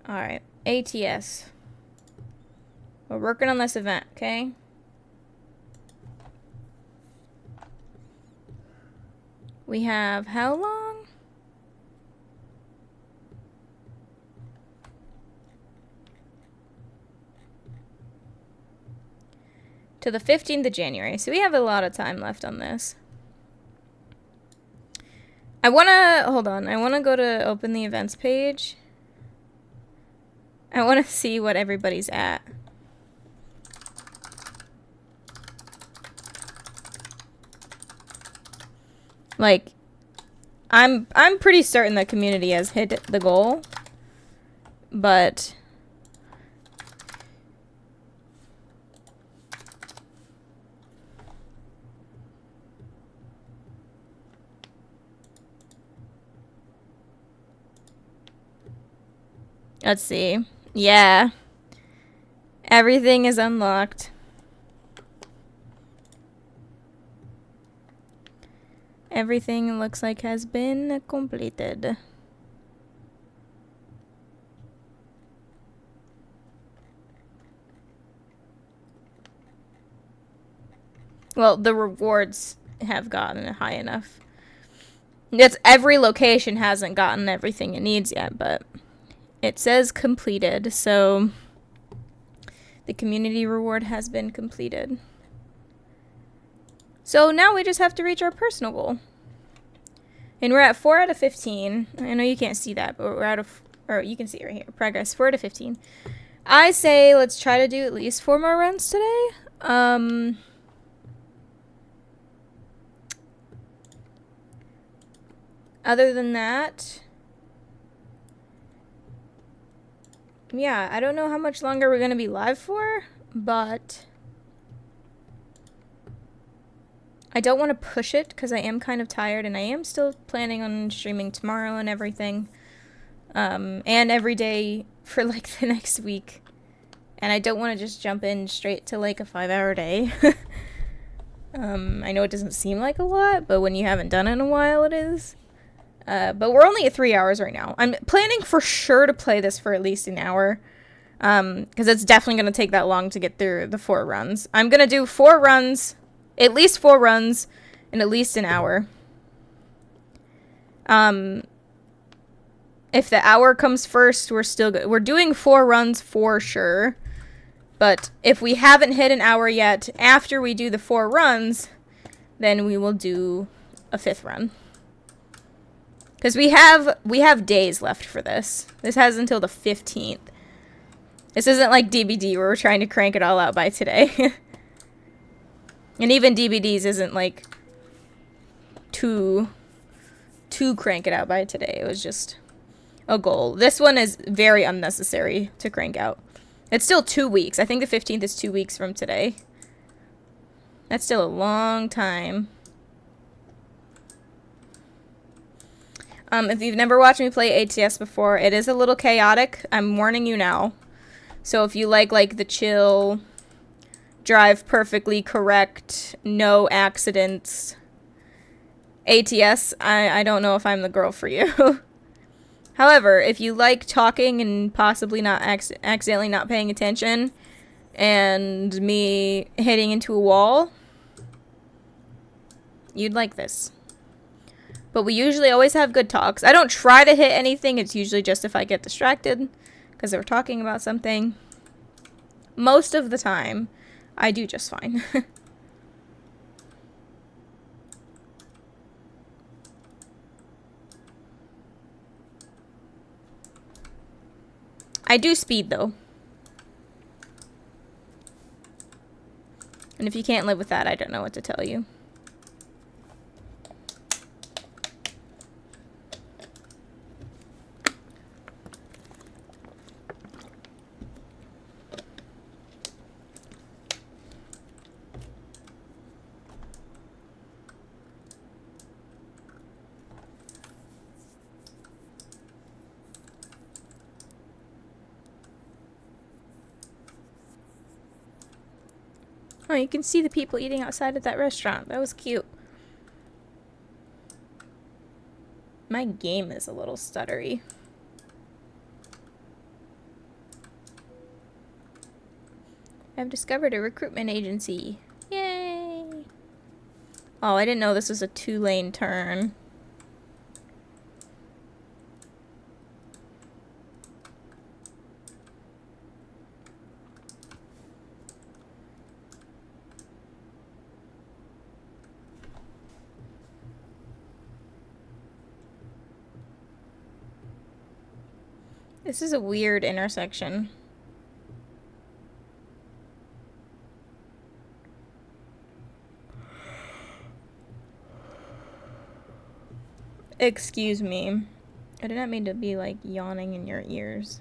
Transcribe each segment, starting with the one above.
Alright, ATS. We're working on this event, okay? We have how long? To the 15th of January. So we have a lot of time left on this. Hold on. I want to go to open the events page. I want to see what everybody's at. Like, I'm pretty certain the community has hit the goal, but let's see. Yeah. Everything is unlocked. Everything looks like has been completed. Well, the rewards have gotten high enough. Every location hasn't gotten everything it needs yet, but it says completed, so the community reward has been completed. So now we just have to reach our personal goal. And we're at 4 out of 15. I know you can't see that, but we're out of, or you can see it right here. Progress, 4 out of 15. I say let's try to do at least 4 more runs today. Other than that, yeah, I don't know how much longer we're going to be live for, but I don't want to push it because I am kind of tired and I am still planning on streaming tomorrow and everything. And every day for like the next week. And I don't want to just jump in straight to like a 5-hour day. I know it doesn't seem like a lot, but when you haven't done it in a while, it is. But we're only at 3 hours right now. I'm planning for sure to play this for at least an hour. Because it's definitely going to take that long to get through the 4 runs. I'm going to do 4 runs, at least 4 runs, in at least an hour. If the hour comes first, we're still good. We're doing 4 runs for sure. But if we haven't hit an hour yet, after we do the 4 runs, then we will do a 5th run. Because we have days left for this. This has until the 15th. This isn't like DBD where we're trying to crank it all out by today. And even DBDs isn't like to crank it out by today. It was just a goal. This one is very unnecessary to crank out. It's still 2 weeks. I think the 15th is 2 weeks from today. That's still a long time. If you've never watched me play ATS before, it is a little chaotic. I'm warning you now. So if you like the chill, drive perfectly correct, no accidents ATS, I don't know if I'm the girl for you. However, if you like talking and possibly not accidentally not paying attention and me hitting into a wall, you'd like this. But we usually always have good talks. I don't try to hit anything. It's usually just if I get distracted because we're talking about something. Most of the time, I do just fine. I do speed, though. And if you can't live with that, I don't know what to tell you. Oh, you can see the people eating outside at that restaurant. That was cute. My game is a little stuttery. I've discovered a recruitment agency. Yay! Oh, I didn't know this was a 2-lane turn. This is a weird intersection. Excuse me. I did not mean to be, like, yawning in your ears.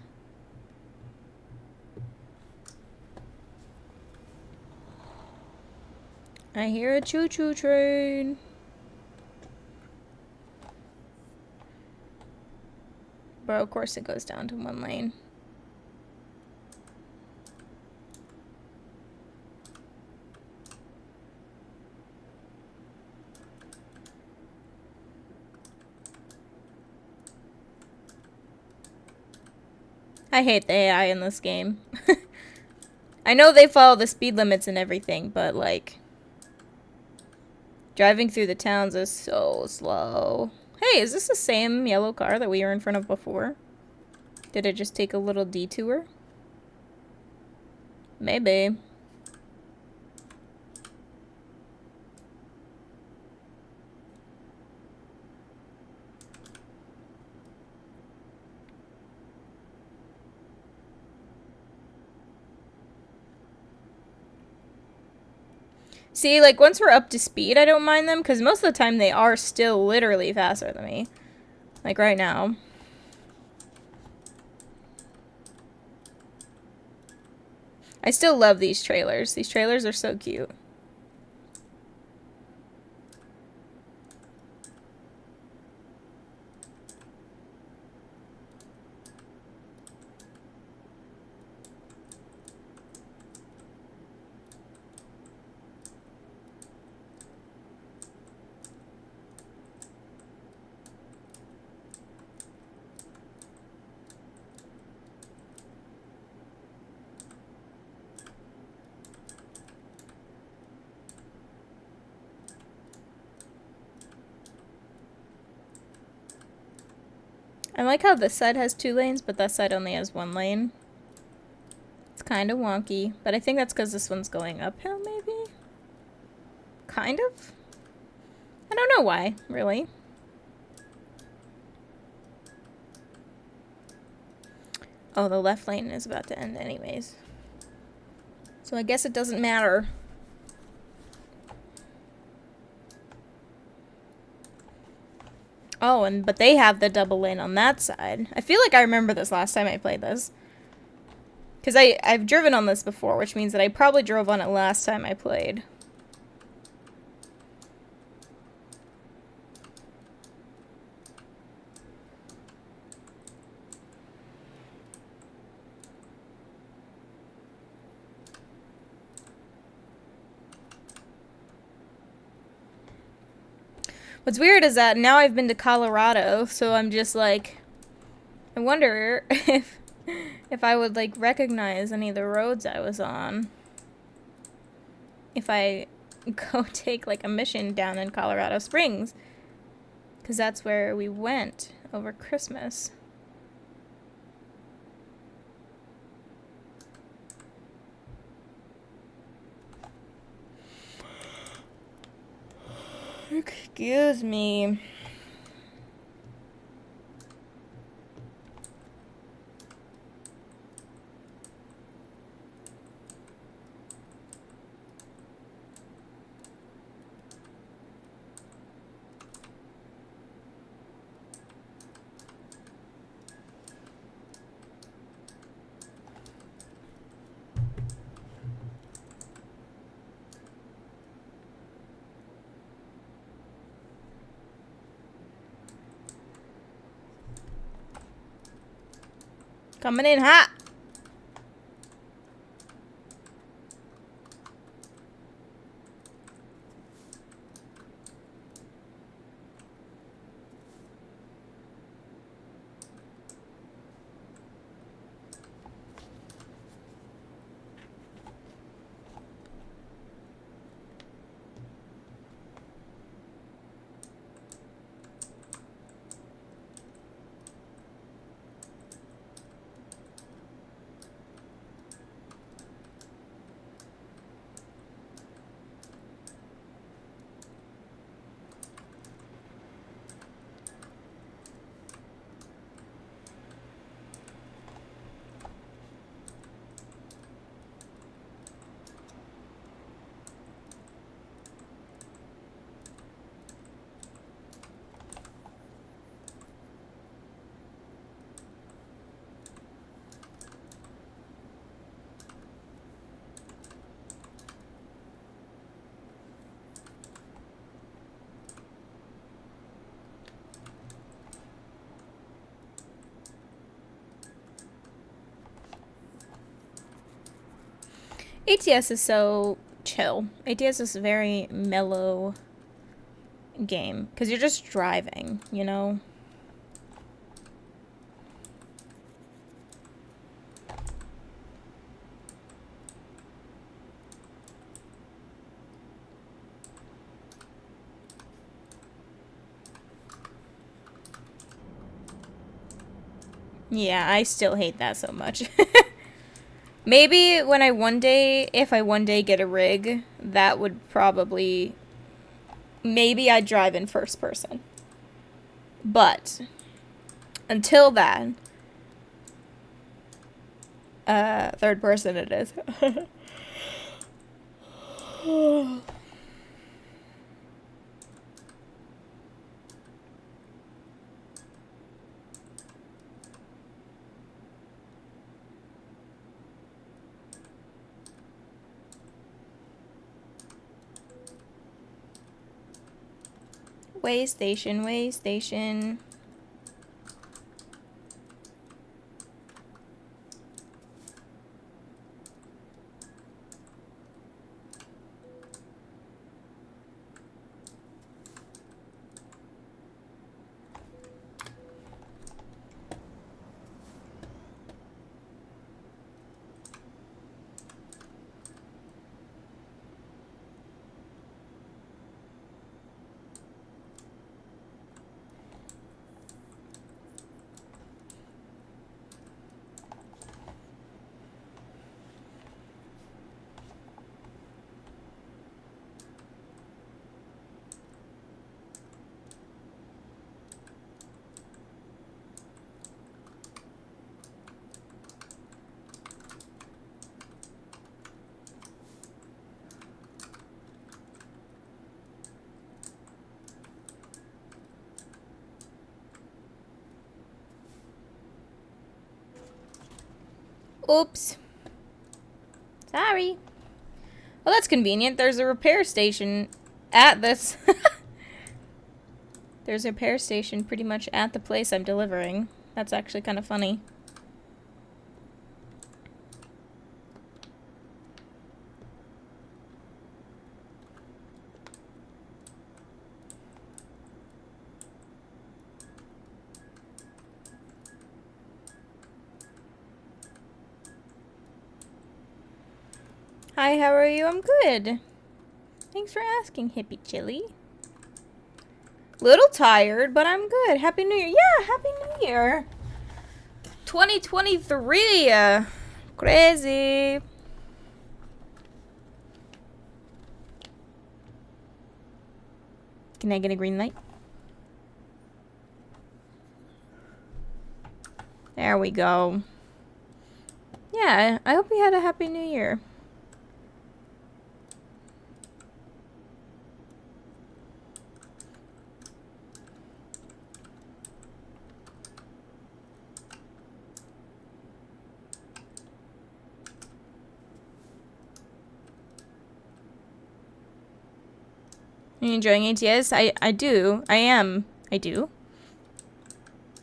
I hear a choo-choo train. But of course it goes down to 1 lane. I hate the AI in this game. I know they follow the speed limits and everything, but like... driving through the towns is so slow. Hey, is this the same yellow car that we were in front of before? Did it just take a little detour? Maybe. See, like, once we're up to speed, I don't mind them, because most of the time they are still literally faster than me. Like, right now. I still love these trailers. These trailers are so cute. I like how this side has 2 lanes, but that side only has 1 lane. It's kind of wonky, but I think that's because this one's going uphill, maybe? Kind of? I don't know why, really. Oh, the left lane is about to end anyways. So I guess it doesn't matter. Oh, but they have the double lane on that side. I feel like I remember this last time I played this. Because I've driven on this before, which means that I probably drove on it last time I played. What's weird is that now I've been to Colorado, so I'm just like, I wonder if I would like recognize any of the roads I was on if I go take like a mission down in Colorado Springs, because that's where we went over Christmas. Excuse me. Coming in hot. ATS is so chill. ATS is a very mellow game because you're just driving, you know? Yeah, I still hate that so much. Maybe when if I one day get a rig, that would probably, maybe I'd drive in first person. But, until then, third person it is. Way station, way station. Oops. Sorry. Well, that's convenient. There's a repair station at this. There's a repair station pretty much at the place I'm delivering. That's actually kind of funny. Hi, how are you? I'm good. Thanks for asking, Hippie Chili. Little tired, but I'm good. Happy New Year. Yeah, Happy New Year. 2023. Crazy. Can I get a green light? There we go. Yeah, I hope you had a Happy New Year. Are you enjoying ATS? I do. I do.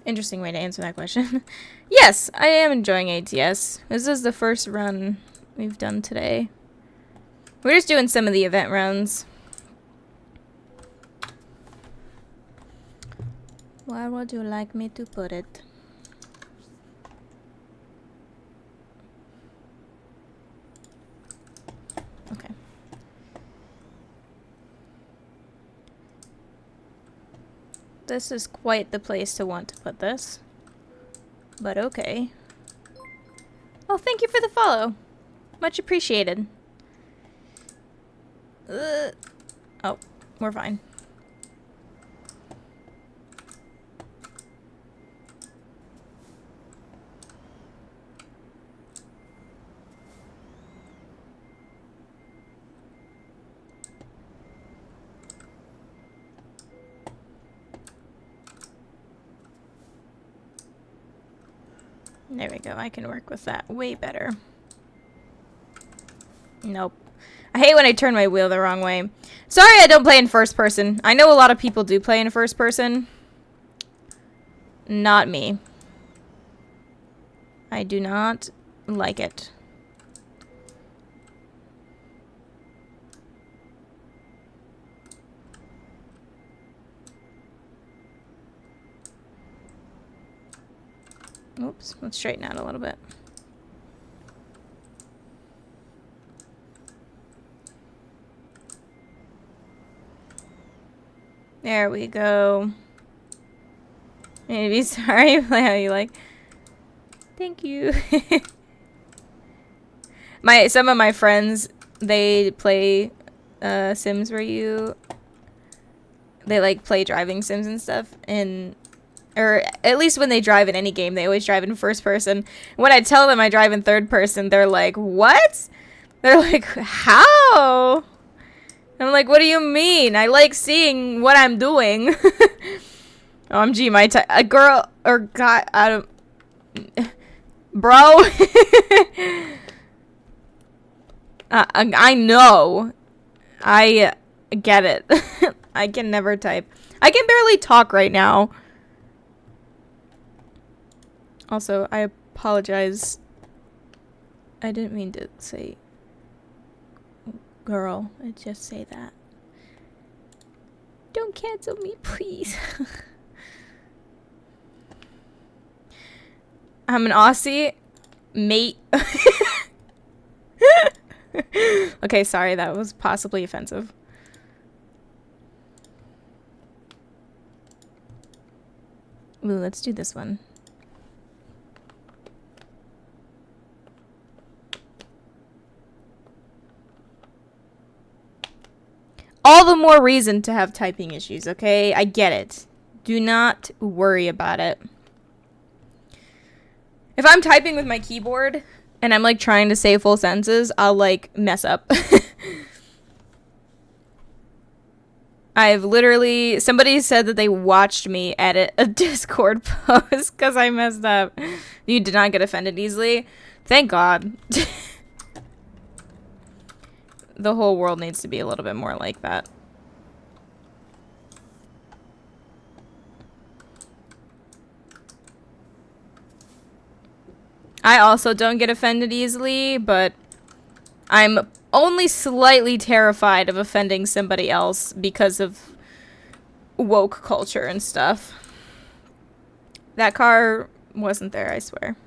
Interesting way to answer that question. Yes, I am enjoying ATS. This is the first run we've done today. We're just doing some of the event runs. Where would you like me to put it? Okay. This is quite the place to want to put this. But okay. Oh, thank you for the follow. Much appreciated. Oh, we're fine. There we go. I can work with that way better. Nope. I hate when I turn my wheel the wrong way. Sorry I don't play in first person. I know a lot of people do play in first person. Not me. I do not like it. Oops, let's straighten out a little bit. There we go. Maybe sorry how you like. Thank you. Some of my friends, they play Sims where they like play driving sims and stuff, and or at least when they drive in any game, they always drive in first person. When I tell them I drive in third person, they're like, "What?" They're like, "How?" I'm like, "What do you mean? I like seeing what I'm doing." OMG, a girl or guy, I don't, bro. I know. I get it. I can never type. I can barely talk right now. Also, I apologize. I didn't mean to say girl. I just say that. Don't cancel me, please. I'm an Aussie. Mate. Okay, sorry, that was possibly offensive. Ooh, let's do this one. All the more reason to have typing issues, okay? I get it. Do not worry about it. If I'm typing with my keyboard and I'm like trying to say full sentences, I'll like mess up. I've literally, somebody said that they watched me edit a Discord post because I messed up. You did not get offended easily. Thank God. The whole world needs to be a little bit more like that. I also don't get offended easily, but I'm only slightly terrified of offending somebody else because of woke culture and stuff. That car wasn't there, I swear.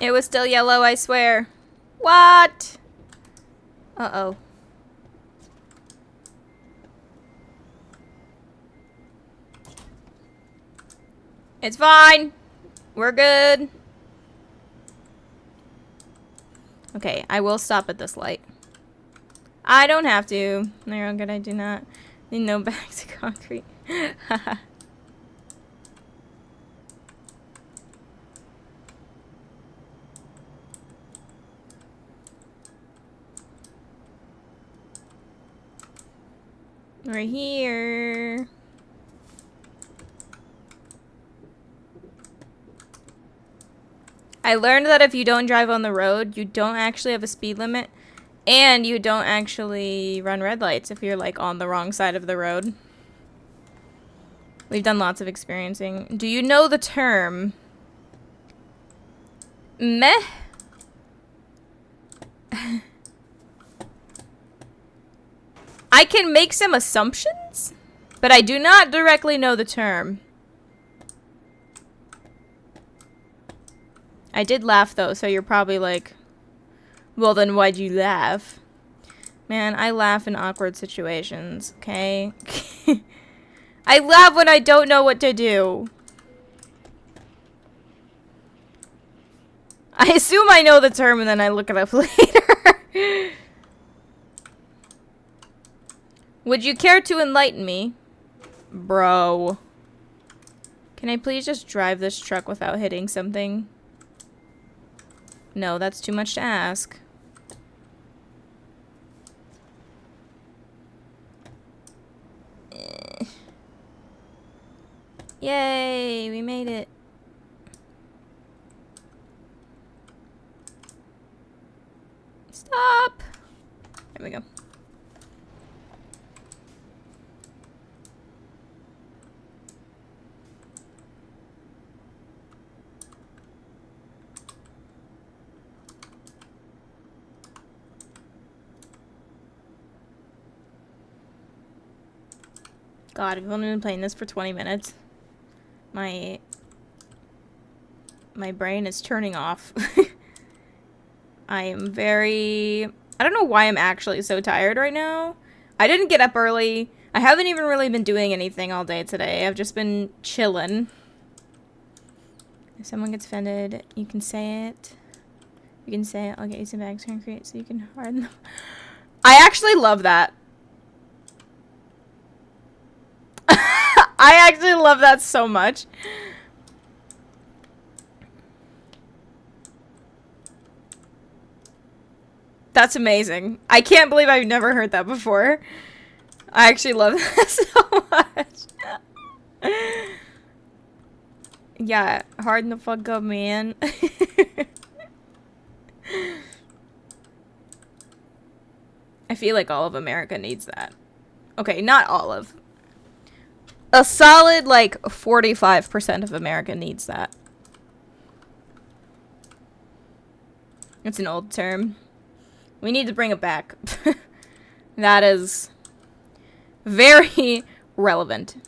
It was still yellow, I swear. What? Uh-oh. It's fine. We're good. Okay, I will stop at this light. I don't have to. No, good, I do not need no bags of concrete. Right here. I learned that if you don't drive on the road, you don't actually have a speed limit, and you don't actually run red lights if you're like on the wrong side of the road. We've done lots of experiencing. Do you know the term meh? I can make some assumptions, but I do not directly know the term. I did laugh though, so you're probably like, well then why'd you laugh? Man, I laugh in awkward situations, okay? I laugh when I don't know what to do. I assume I know the term and then I look it up later. Would you care to enlighten me? Bro. Can I please just drive this truck without hitting something? No, that's too much to ask. Yay, we made it. Stop. There we go. God, I've only been playing this for 20 minutes. My brain is turning off. I am very... I don't know why I'm actually so tired right now. I didn't get up early. I haven't even really been doing anything all day today. I've just been chilling. If someone gets offended, you can say it. You can say it. I'll get you some bags concrete so you can harden them. I actually love that. I actually love that so much. That's amazing. I can't believe I've never heard that before. I actually love that so much. Yeah, harden the fuck up, man. I feel like all of America needs that. Okay, not all of. A solid, like, 45% of America needs that. It's an old term. We need to bring it back. That is very relevant.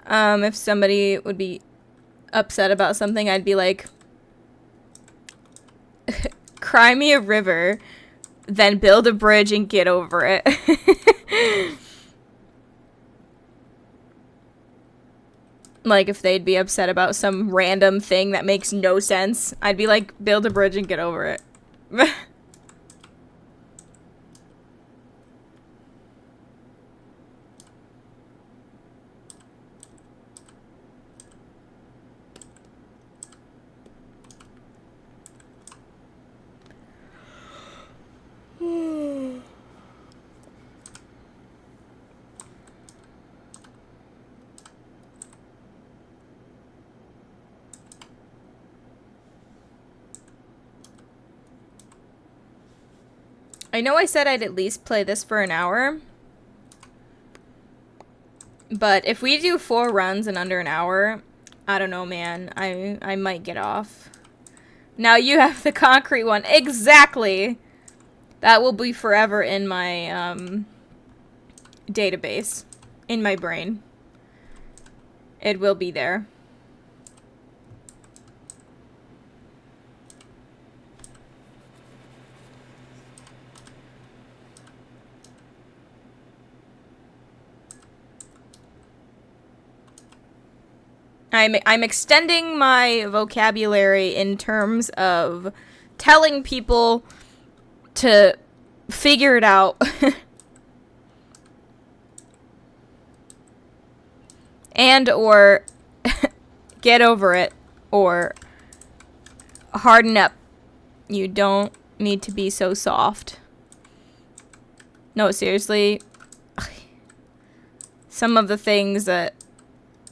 If somebody would be upset about something, I'd be like, cry me a river, then build a bridge and get over it. Like, if they'd be upset about some random thing that makes no sense, I'd be like, build a bridge and get over it. I know I said I'd at least play this for an hour, but if we do 4 runs in under an hour, I don't know, man. I might get off. Now you have the concrete one. Exactly! That will be forever in my, database. In my brain. It will be there. I'm extending my vocabulary in terms of telling people to figure it out. And or get over it or harden up. You don't need to be so soft. No, seriously. Some of the things that...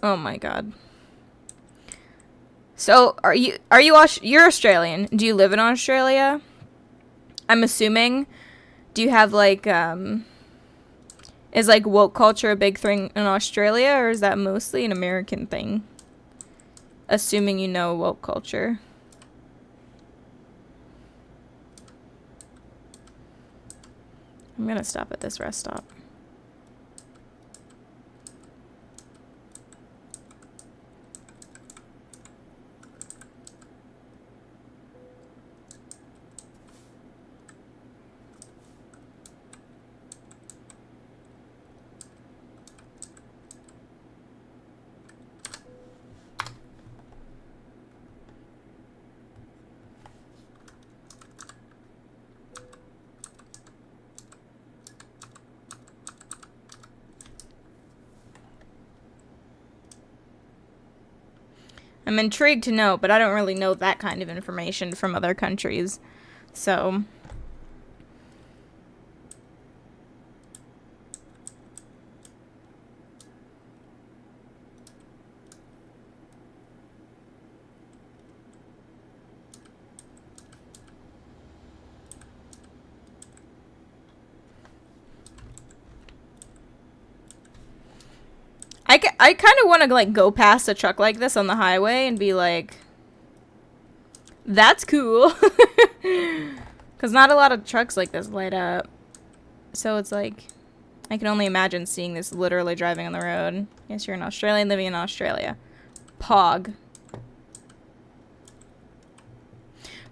Oh my god. So, you're Australian. Do you live in Australia? I'm assuming. Do you have, like, is, like, woke culture a big thing in Australia, or is that mostly an American thing? Assuming you know woke culture. I'm gonna stop at this rest stop. I'm intrigued to know, but I don't really know that kind of information from other countries. So... I kind of want to, like, go past a truck like this on the highway and be like, that's cool. Because not a lot of trucks like this light up. So it's like, I can only imagine seeing this literally driving on the road. Yes, you're an Australian living in Australia. Pog.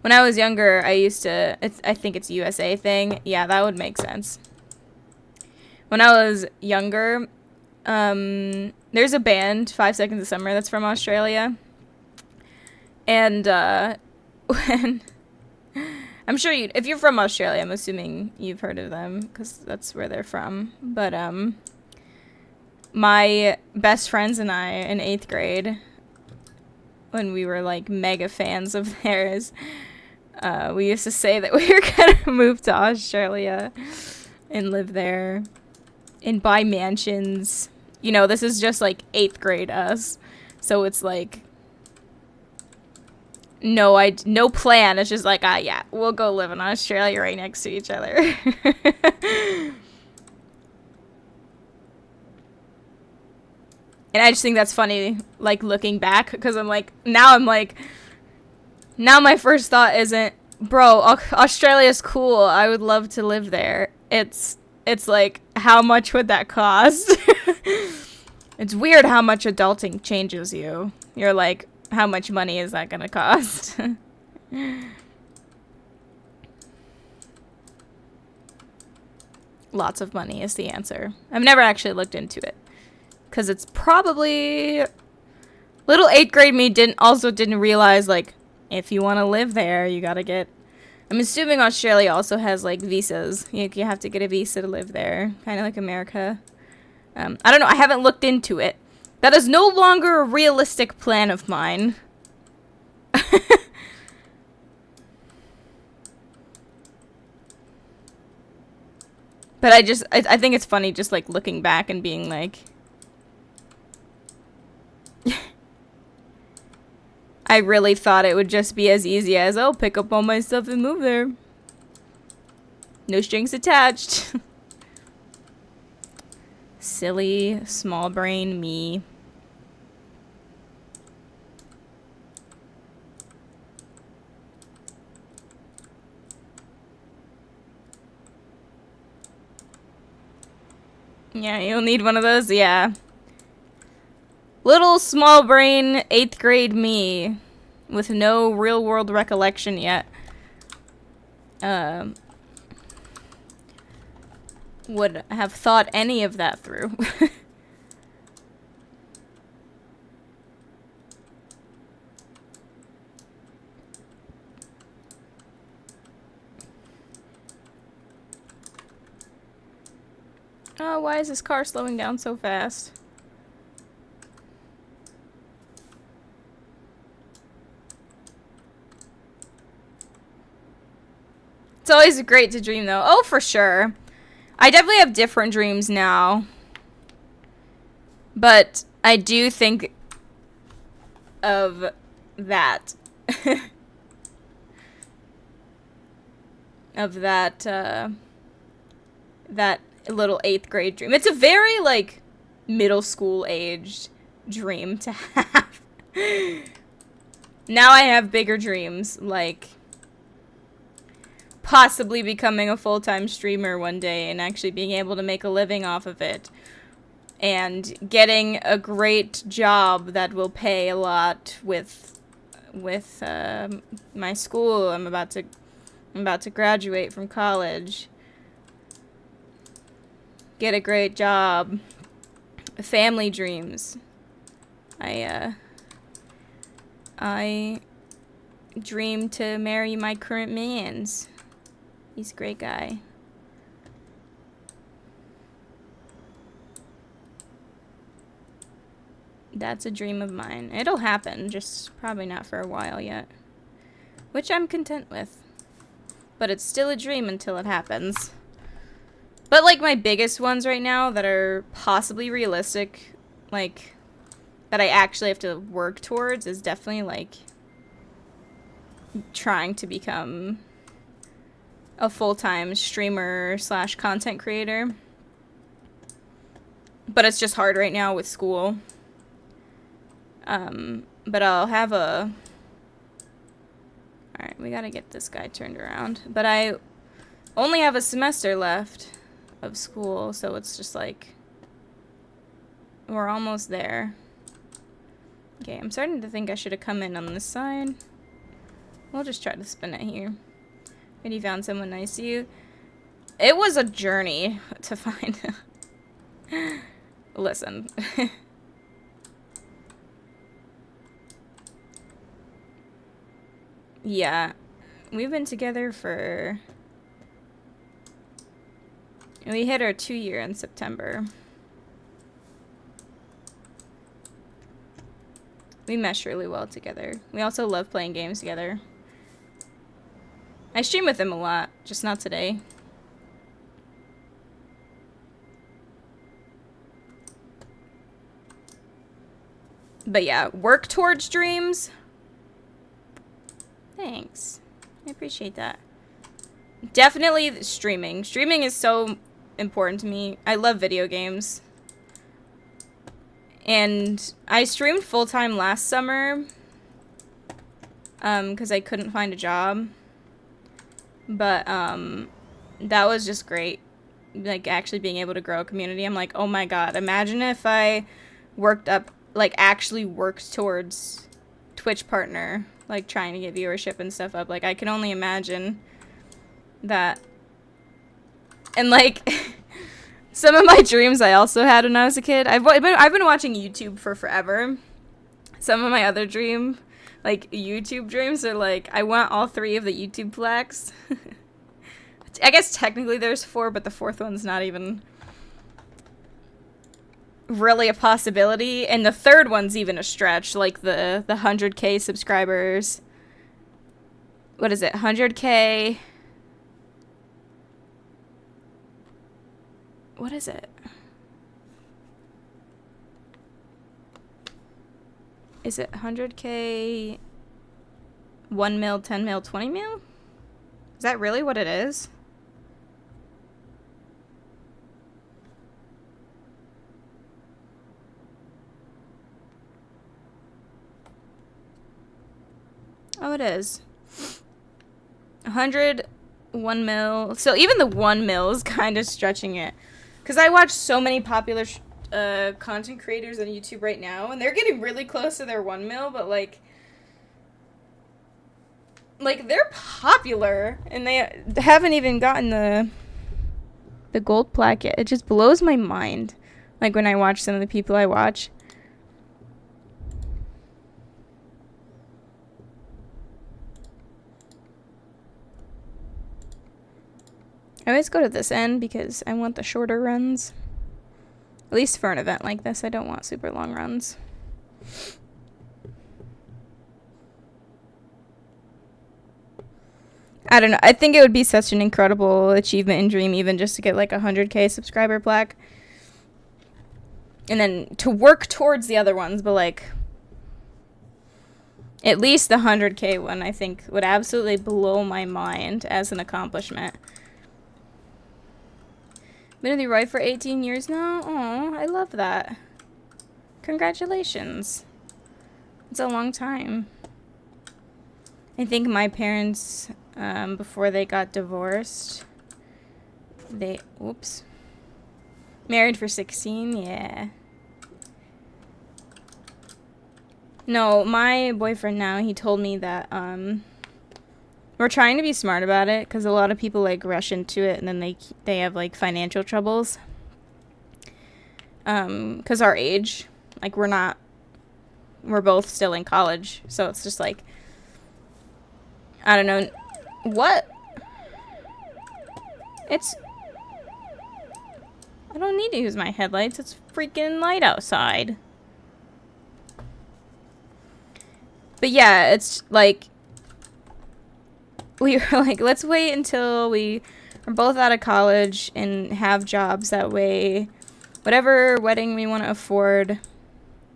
When I was younger, I used to, I think it's a USA thing. Yeah, that would make sense. When I was younger, there's a band, 5 Seconds of Summer, that's from Australia. And, when, I'm sure if you're from Australia, I'm assuming you've heard of them, because that's where they're from. But, my best friends and I, in 8th grade, when we were, like, mega fans of theirs, we used to say that we were gonna move to Australia and live there and buy mansions. You know, this is just like 8th grade us. So it's like no plan. It's just like, yeah, we'll go live in Australia right next to each other. And I just think that's funny, like, looking back, because now my first thought isn't, bro, Australia's cool, I would love to live there. It's like, how much would that cost? It's weird how much adulting changes you. You're like, how much money is that gonna cost? Lots of money is the answer. I've never actually looked into it, because it's probably... Little 8th grade me didn't realize, like, if you want to live there, you gotta get... I'm assuming Australia also has, like, visas. You have to get a visa to live there. Kind of like America. I don't know. I haven't looked into it. That is no longer a realistic plan of mine. But I think it's funny just, like, looking back and being like... I really thought it would just be as easy as, oh, pick up all my stuff and move there. No strings attached. Silly, small brain me. Yeah, you'll need one of those, yeah. Little small brain 8th grade me with no real world recollection yet would have thought any of that through. Oh, why is this car slowing down so fast? It's always great to dream, though. Oh, for sure. I definitely have different dreams now. But I do think of that. Of that, that little 8th grade dream. It's a very, like, middle school aged dream to have. Now I have bigger dreams, like... possibly becoming a full-time streamer one day and actually being able to make a living off of it, and getting a great job that will pay a lot with my school. I'm about to graduate from college. Get a great job. Family dreams. I dream to marry my current mans. He's a great guy. That's a dream of mine. It'll happen, just probably not for a while yet. Which I'm content with. But it's still a dream until it happens. But, like, my biggest ones right now that are possibly realistic, like, that I actually have to work towards is definitely, like, trying to become a full-time streamer / content creator. But it's just hard right now with school. But I'll have a... Alright, we gotta get this guy turned around. But I only have a semester left of school, so it's just like we're almost there. Okay, I'm starting to think I should have come in on this side. We'll just try to spin it here. And you found someone nice to you. It was a journey to find. Listen. Yeah, we've been together for... We hit our 2-year in September. We mesh really well together. We also love playing games together. I stream with him a lot, just not today. But yeah, work towards dreams. Thanks. I appreciate that. Definitely streaming. Streaming is so important to me. I love video games. And I streamed full-time last summer. Because I couldn't find a job. But, that was just great. Like, actually being able to grow a community. I'm like, oh my god, imagine if I worked up, like, actually worked towards Twitch partner. Like, trying to get viewership and stuff up. Like, I can only imagine that. And, like, some of my dreams I also had when I was a kid. I've been watching YouTube for forever. Some of my other YouTube dreams are, like, I want all 3 of the YouTube plaques. I guess technically there's 4, but the 4th one's not even really a possibility, and the 3rd one's even a stretch, like the 100k subscribers. What is it? 100k. What is it? Is it 100k, 1 mil, 10 mil, 20 mil? Is that really what it is? Oh, it is. 100, 1 mil. So even the 1 mil is kind of stretching it. Because I watch so many popular content creators on YouTube right now, and they're getting really close to their 1 mil, but like they're popular, and they haven't even gotten the gold plaque yet. It just blows my mind. Like when I watch some of the people I watch. I always go to this end because I want the shorter runs. At least for an event like this, I don't want super long runs. I don't know. I think it would be such an incredible achievement and dream even just to get like a 100k subscriber plaque. And then to work towards the other ones, but like at least the 100k one I think would absolutely blow my mind as an accomplishment. Been in the Roy for 18 years now? Oh, I love that. Congratulations. It's a long time. I think my parents, before they got divorced, married for 16, yeah. No, my boyfriend now, he told me that, we're trying to be smart about it, because a lot of people, like, rush into it, and then they have, like, financial troubles. Because our age, like, we're both still in college, so it's just, like, I don't know, what? I don't need to use my headlights, it's freaking light outside. But yeah, it's, like, we were like, let's wait until we are both out of college and have jobs. That way, whatever wedding we want to afford,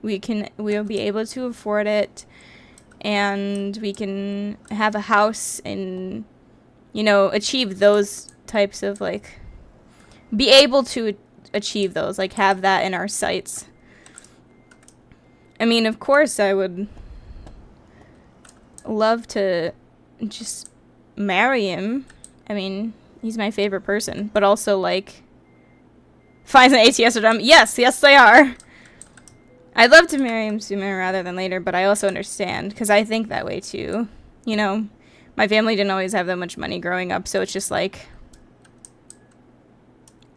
we'll be able to afford it, and we can have a house and, you know, achieve those types of, like, be able to achieve those, like, have that in our sights. I mean, of course, I would love to just marry him. I mean, he's my favorite person, but also, like, Finds an ATS are dumb. Yes, yes they are. I'd love to marry him sooner rather than later, but I also understand, because I think that way too. You know, my family didn't always have that much money growing up, so it's just like,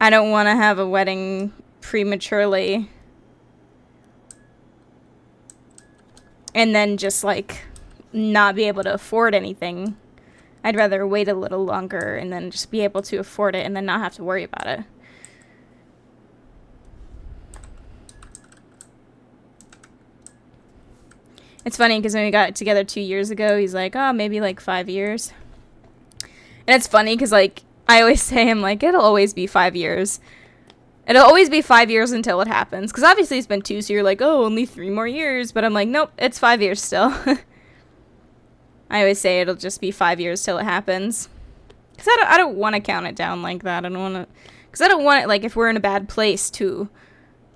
I don't want to have a wedding prematurely and then just like not be able to afford anything. I'd rather wait a little longer and then just be able to afford it and then not have to worry about it. It's funny because when we got together 2 years ago, he's like, oh, maybe like 5 years. And it's funny because like I always say, I'm like, it'll always be 5 years. It'll always be 5 years until it happens. Because obviously it's been 2, so you're like, oh, only 3 more years. But I'm like, nope, it's 5 years still. I always say it'll just be 5 years till it happens. Because I don't want to count it down like that. I don't want to... Because I don't want it, like, if we're in a bad place to,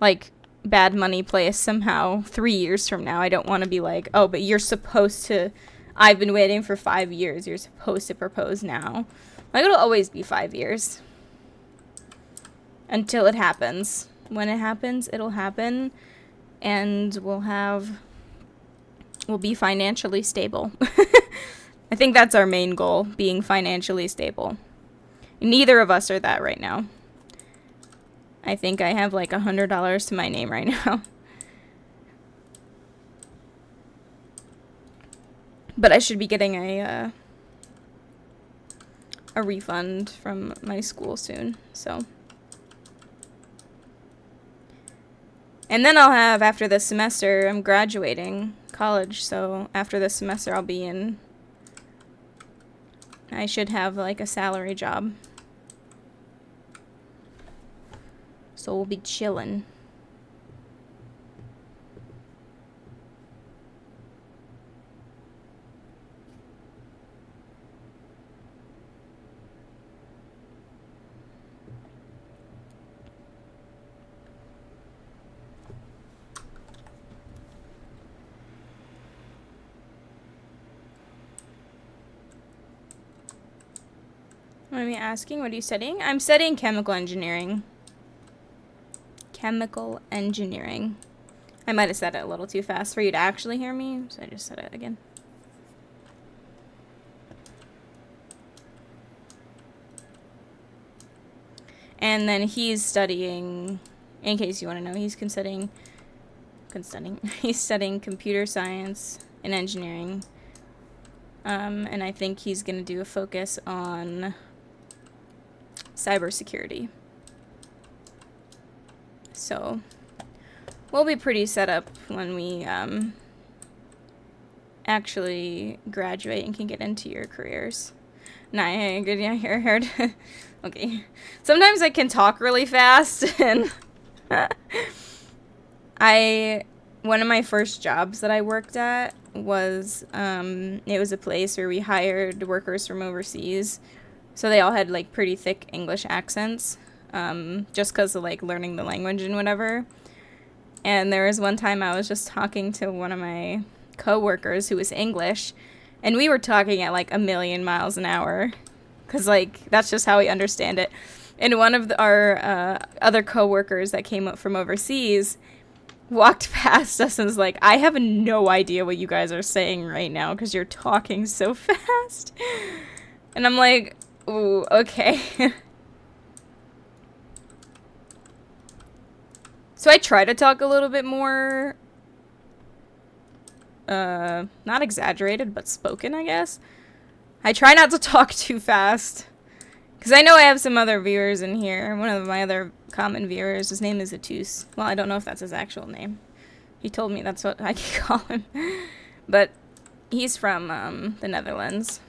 like, bad money place somehow 3 years from now, I don't want to be like, oh, but you're supposed to... I've been waiting for 5 years. You're supposed to propose now. Like, it'll always be 5 years. Until it happens. When it happens, it'll happen. And we'll be financially stable. I think that's our main goal, being financially stable. Neither of us are that right now. I think I have like $100 to my name right now. But I should be getting a refund from my school soon, so. And then I'll have, after this semester, I'm graduating college, so after this semester I'll be in, I should have like a salary job. So we'll be chillin'. What am I asking? What are you studying? I'm studying chemical engineering. Chemical engineering. I might have said it a little too fast for you to actually hear me, so I just said it again. And then he's studying, in case you want to know, he's he's studying computer science and engineering. And I think he's going to do a focus on cybersecurity. So we'll be pretty set up when we actually graduate and can get into your careers. Nah, good. Yeah, heard. Okay. Sometimes I can talk really fast, and one of my first jobs that I worked at was it was a place where we hired workers from overseas. So they all had like pretty thick English accents, just because of like learning the language and whatever. And there was one time I was just talking to one of my coworkers who was English, and we were talking at like 1,000,000 miles an hour, because like that's just how we understand it. And one of our other coworkers that came up from overseas walked past us and was like, I have no idea what you guys are saying right now because you're talking so fast. And I'm like, ooh, okay. So I try to talk a little bit more, not exaggerated, but spoken, I guess. I try not to talk too fast, because I know I have some other viewers in here. One of my other common viewers, his name is Atus. Well, I don't know if that's his actual name. He told me that's what I can call him. But he's from the Netherlands.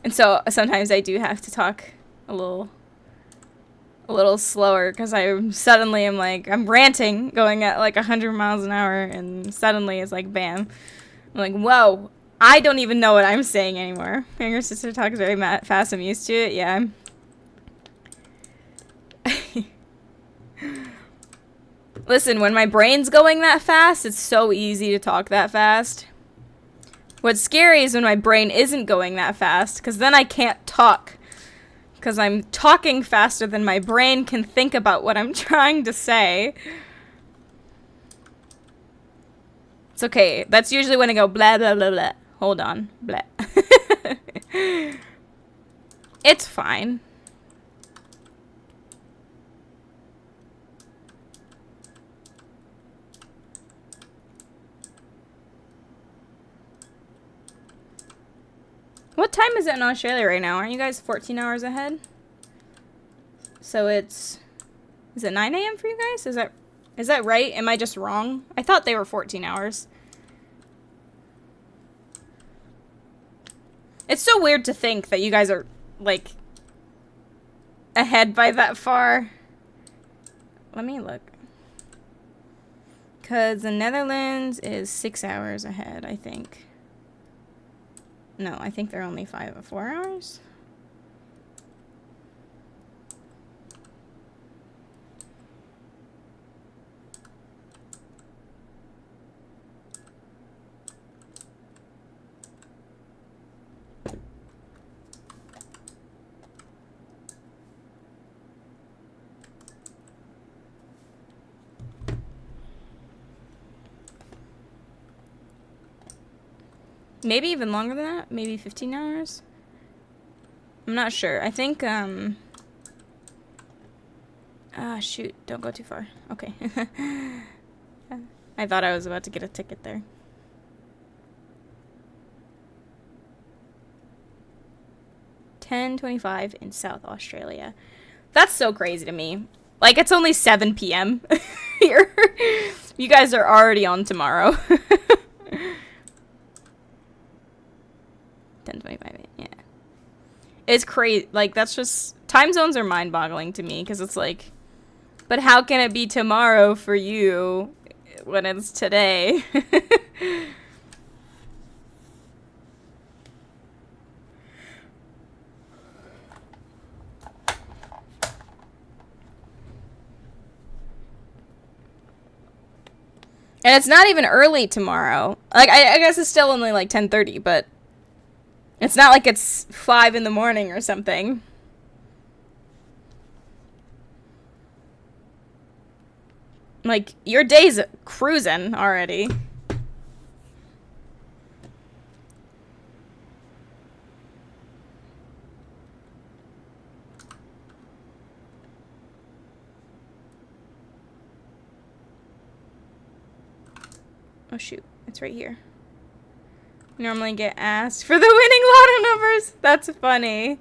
And so sometimes I do have to talk a little slower, because I'm like, I'm ranting, going at like 100 miles an hour, and suddenly it's like, bam. I'm like, whoa, I don't even know what I'm saying anymore. Your sister talks very fast. I'm used to it. Yeah. Listen, when my brain's going that fast, it's so easy to talk that fast. What's scary is when my brain isn't going that fast, because then I can't talk. Because I'm talking faster than my brain can think about what I'm trying to say. It's okay. That's usually when I go blah, blah, blah, blah. Hold on. Blah. It's fine. What time is it in Australia right now? Aren't you guys 14 hours ahead? So it's... Is it 9 a.m. for you guys? Is that right? Am I just wrong? I thought they were 14 hours. It's so weird to think that you guys are, like, ahead by that far. Let me look. Because the Netherlands is 6 hours ahead, I think. No, I think they're only 4 hours. Maybe even longer than that. Maybe 15 hours. I'm not sure. I think, ah, shoot. Don't go too far. Okay. I thought I was about to get a ticket there. $10:25 in South Australia. That's so crazy to me. Like, it's only 7 p.m. here. You guys are already on tomorrow. 10:25, yeah. It's crazy. Like, that's just... Time zones are mind-boggling to me, because it's like... But how can it be tomorrow for you when it's today? And it's not even early tomorrow. Like, I guess it's still only like 10:30, but... It's not like it's 5 in the morning or something. Like, your day's cruising already. Oh shoot, it's right here. Normally get asked for the winning lotto numbers. That's funny.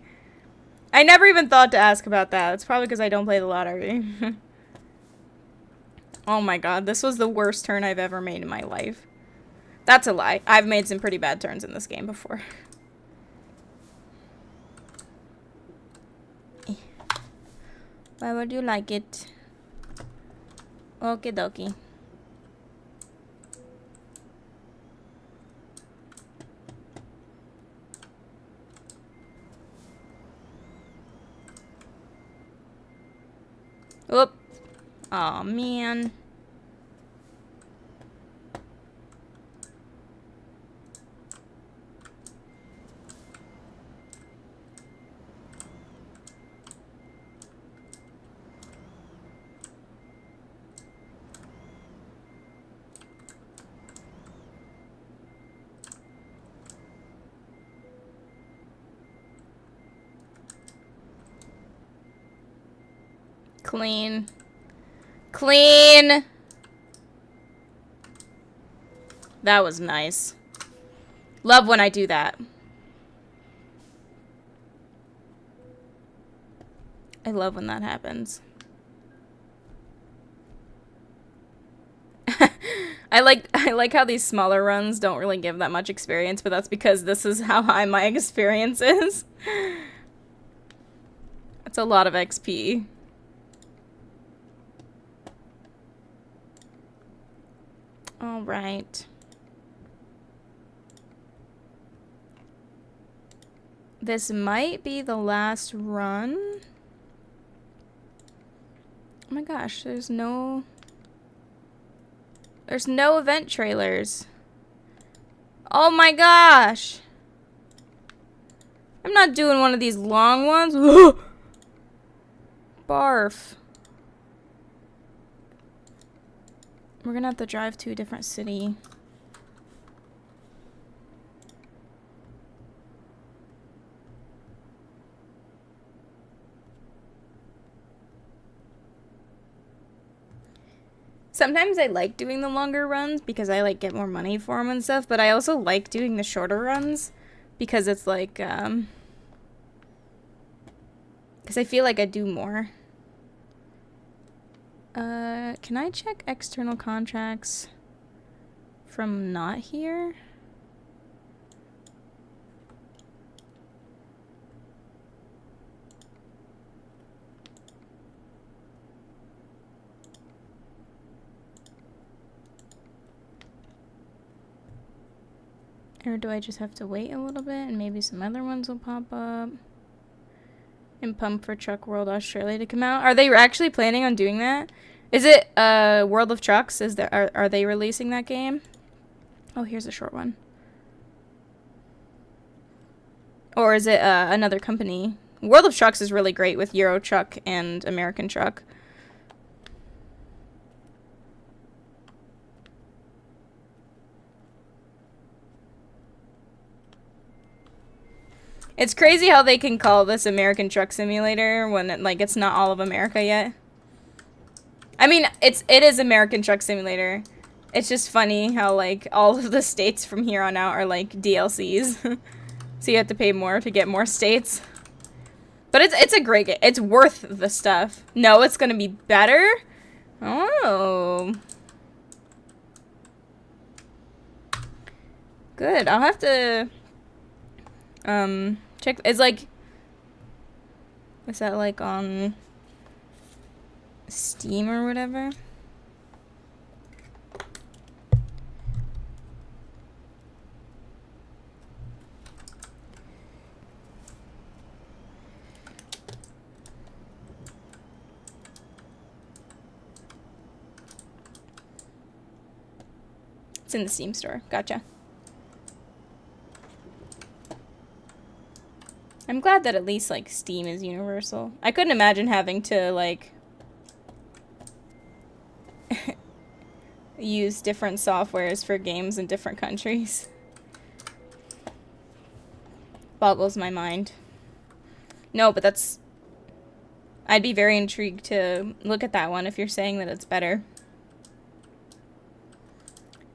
I never even thought to ask about that. It's probably because I don't play the lottery. Oh my god, this was the worst turn I've ever made in my life. That's a lie. I've made some pretty bad turns in this game before. Why would you like it? Okie dokie. Oop. Aw, man. Clean. Clean! That was nice. Love when I do that. I love when that happens. I like how these smaller runs don't really give that much experience, but that's because this is how high my experience is. That's a lot of XP. All right. This might be the last run. Oh my gosh, there's no event trailers. Oh my gosh. I'm not doing one of these long ones. Barf. We're gonna have to drive to a different city. Sometimes I like doing the longer runs because I like get more money for them and stuff, but I also like doing the shorter runs because it's like, because I feel like I do more. Can I check external contracts from not here? Or do I just have to wait a little bit and maybe some other ones will pop up? And Pump for Truck World Australia to come out. Are they actually planning on doing that? Is it World of Trucks? Is there are they releasing that game? Oh, here's a short one. Or is it another company? World of Trucks is really great with Euro Truck and American Truck. It's crazy how they can call this American Truck Simulator when it's not all of America yet. I mean, it is American Truck Simulator. It's just funny how all of the states from here on out are DLCs. So you have to pay more to get more states. But it's a great game. It's worth the stuff. No, it's gonna be better? Oh. Good. I'll have to check. Is that on Steam or whatever? It's in the Steam store. Gotcha. I'm glad that at least, Steam is universal. I couldn't imagine having to, use different softwares for games in different countries. Boggles my mind. No, but that's... I'd be very intrigued to look at that one if you're saying that it's better.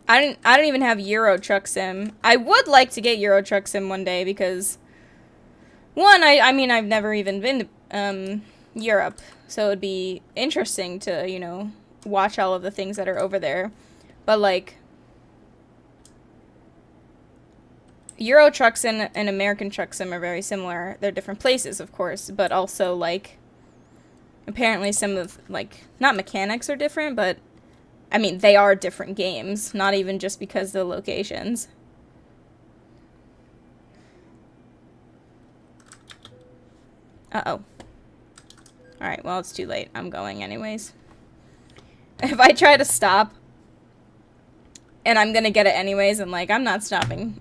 I don't even have Euro Truck Sim. I would like to get Euro Truck Sim one day because... One, I mean, I've never even been to Europe, so it would be interesting to, watch all of the things that are over there. But, Euro Truck Sim and American Truck Sim are very similar. They're different places, of course, but also, apparently some of, not mechanics are different, but, I mean, they are different games, not even just because of the locations. Uh-oh. Alright, well, it's too late. I'm going anyways. If I try to stop, and I'm gonna get it anyways, and, I'm not stopping.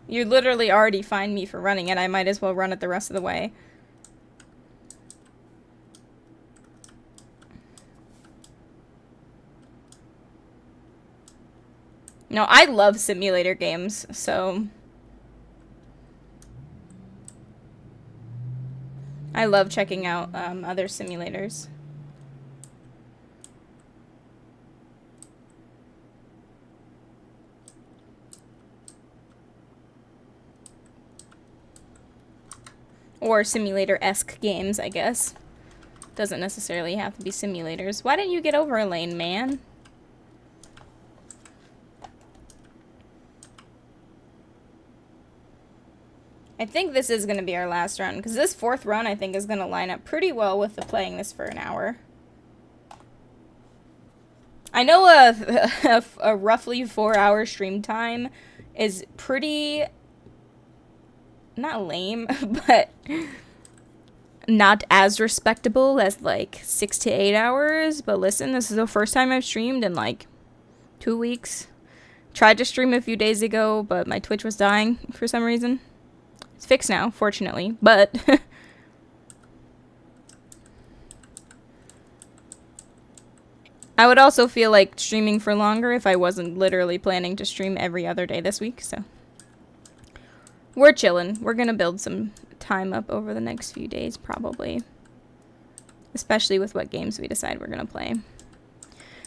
You literally already fined me for running it. I might as well run it the rest of the way. No, I love simulator games, so... I love checking out other simulators. Or simulator-esque games, I guess. Doesn't necessarily have to be simulators. Why didn't you get over a lane, man? I think this is going to be our last run, because this fourth run, I think, is going to line up pretty well with the playing this for an hour. I know a roughly 4-hour stream time is pretty, not lame, but not as respectable as, 6 to 8 hours. But listen, this is the first time I've streamed in, 2 weeks. Tried to stream a few days ago, but my Twitch was dying for some reason. It's fixed now, fortunately, but I would also feel like streaming for longer if I wasn't literally planning to stream every other day this week, so. We're chilling. We're gonna build some time up over the next few days, probably. Especially with what games we decide we're gonna play.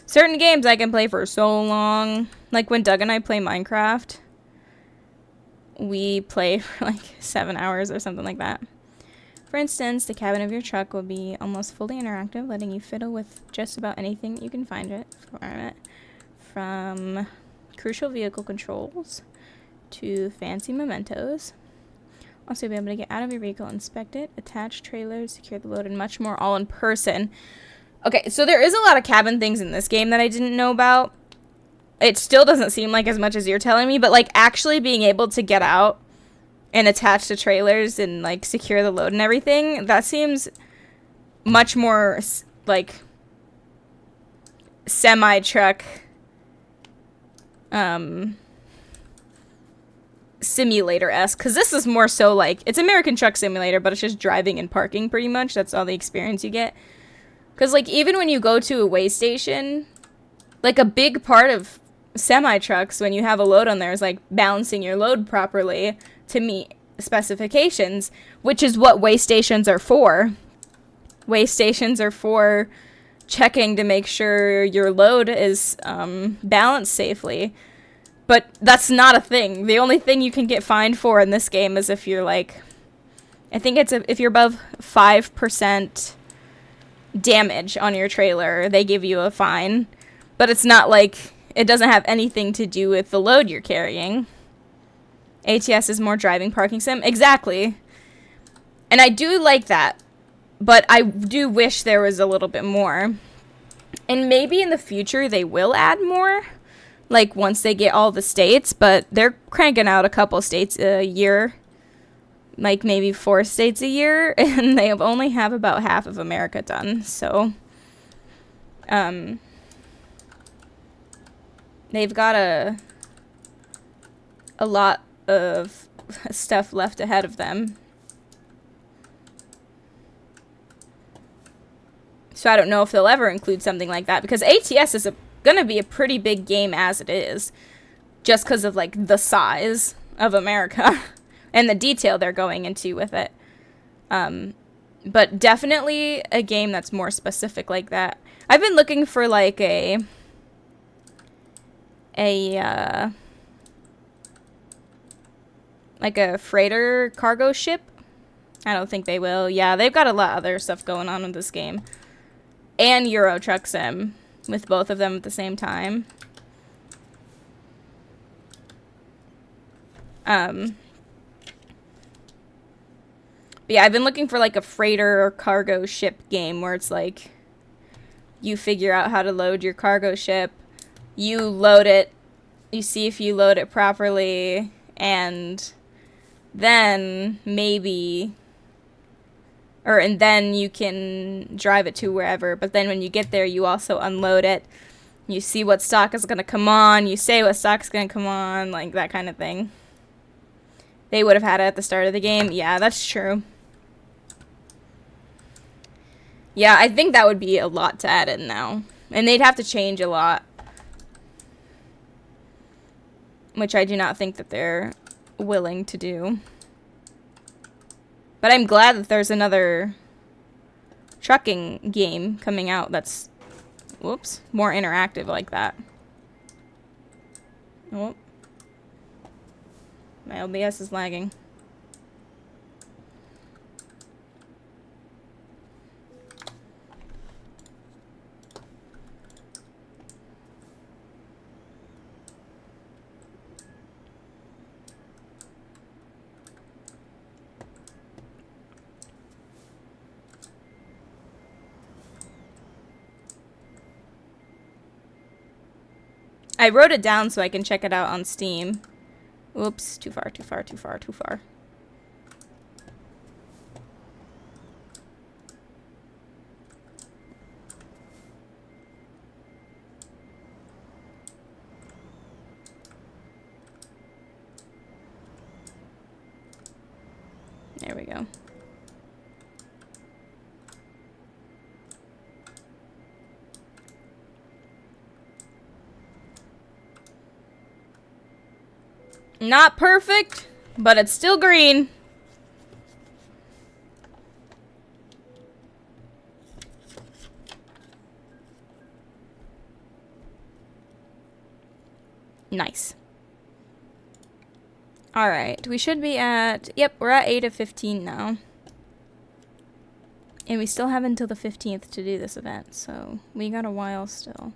Certain games I can play for so long. Like when Doug and I play Minecraft, we play for like 7 hours or something like that. For instance, the cabin of your truck will be almost fully interactive, letting you fiddle with just about anything that you can find it. From crucial vehicle controls to fancy mementos. Also, you'll be able to get out of your vehicle, inspect it, attach trailers, secure the load, and much more, all in person. Okay, so there is a lot of cabin things in this game that I didn't know about. It still doesn't seem like as much as you're telling me, but like actually being able to get out and attach the trailers and like secure the load and everything, that seems much more like semi-truck simulator-esque, because this is more so like, it's American Truck Simulator, but it's just driving and parking pretty much. That's all the experience you get. Because like even when you go to a weigh station, like a big part of semi-trucks when you have a load on there is like balancing your load properly to meet specifications, which is what weigh stations are for. Weigh stations are for checking to make sure your load is balanced safely. But that's not a thing. The only thing you can get fined for in this game is if you're like, I think it's if you're above 5% damage on your trailer, they give you a fine. But it's not like, it doesn't have anything to do with the load you're carrying. ATS is more driving parking sim. Exactly. And I do like that. But I do wish there was a little bit more. And maybe in the future they will add more. Like once they get all the states. But they're cranking out a couple states a year. Like maybe 4 states a year. And they only have about half of America done. So. They've got a lot of stuff left ahead of them. So I don't know if they'll ever include something like that, because ATS is gonna be a pretty big game as it is, just because of like the size of America and the detail they're going into with it. But definitely a game that's more specific like that. I've been looking for like a freighter cargo ship. I don't think they will. Yeah, they've got a lot of other stuff going on in this game. And Euro Truck Sim, with both of them at the same time. But yeah, I've been looking for like a freighter or cargo ship game where it's like you figure out how to load your cargo ship, you load it, you see if you load it properly, and then maybe, and then you can drive it to wherever. But then when you get there, you also unload it. You see what stock is going to come on. You say what stock's going to come on, like that kind of thing. They would have had it at the start of the game. Yeah, that's true. Yeah, I think that would be a lot to add in now. And they'd have to change a lot. Which I do not think that they're willing to do. But I'm glad that there's another trucking game coming out that's, whoops, more interactive like that. Oh. My OBS is lagging. I wrote it down so I can check it out on Steam. Oops, too far, too far, too far, too far. There we go. Not perfect, but it's still green. Nice. Alright, we should be at... Yep, we're at 8 of 15 now. And we still have until the 15th to do this event, so we got a while still.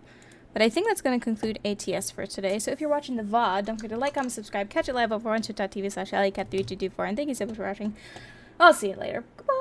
But I think that's going to conclude ATS for today. So if you're watching the VOD, don't forget to like, comment, subscribe, catch it live over on twitch.tv/AllyKat3224. And thank you so much for watching. I'll see you later. Goodbye.